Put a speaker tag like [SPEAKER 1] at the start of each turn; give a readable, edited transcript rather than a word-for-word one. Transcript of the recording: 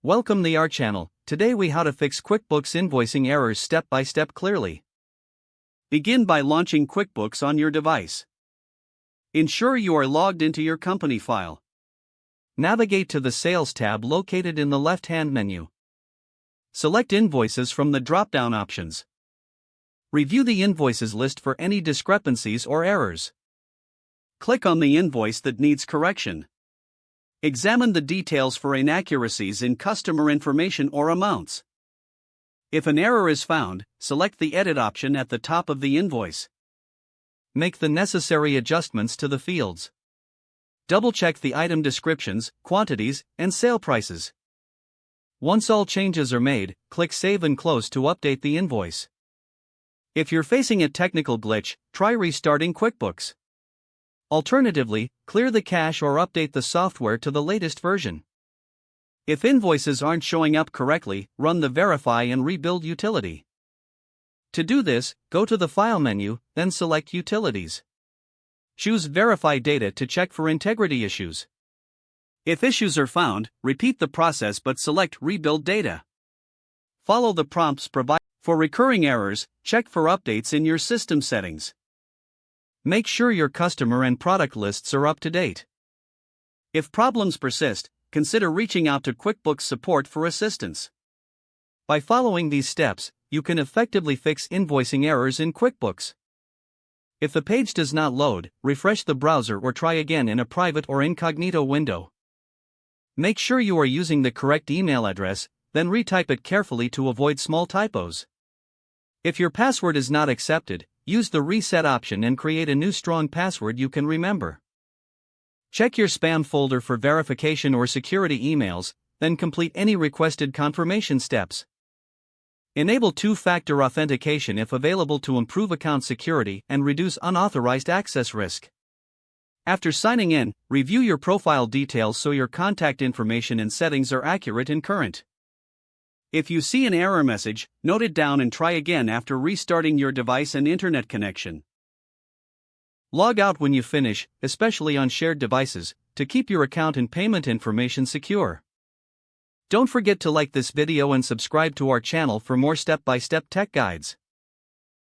[SPEAKER 1] Welcome to our channel. Today we how to fix QuickBooks invoicing errors step by step clearly. Begin by launching QuickBooks on your device. Ensure you are logged into your company file. Navigate to the Sales tab located in the left-hand menu. Select Invoices from the drop-down options. Review the invoices list for any discrepancies or errors. Click on the invoice that needs correction. Examine the details for inaccuracies in customer information or amounts. If an error is found, select the Edit option at the top of the invoice. Make the necessary adjustments to the fields. Double-check the item descriptions, quantities, and sale prices. Once all changes are made, click Save and Close to update the invoice. If you're facing a technical glitch, try restarting QuickBooks. Alternatively, clear the cache or update the software to the latest version. If invoices aren't showing up correctly, run the Verify and Rebuild utility. To do this, go to the File menu, then select Utilities. Choose Verify Data to check for integrity issues. If issues are found, repeat the process but select Rebuild Data. Follow the prompts provided. For recurring errors, check for updates in your system settings. Make sure your customer and product lists are up to date. If problems persist, consider reaching out to QuickBooks support for assistance. By following these steps, you can effectively fix invoicing errors in QuickBooks. If the page does not load, refresh the browser or try again in a private or incognito window. Make sure you are using the correct email address, then retype it carefully to avoid small typos. If your password is not accepted, use the Reset option and create a new strong password you can remember. Check your spam folder for verification or security emails, then complete any requested confirmation steps. Enable two-factor authentication if available to improve account security and reduce unauthorized access risk. After signing in, review your profile details so your contact information and settings are accurate and current. If you see an error message, note it down and try again after restarting your device and internet connection. Log out when you finish, especially on shared devices, to keep your account and payment information secure. Don't forget to like this video and subscribe to our channel for more step-by-step tech guides.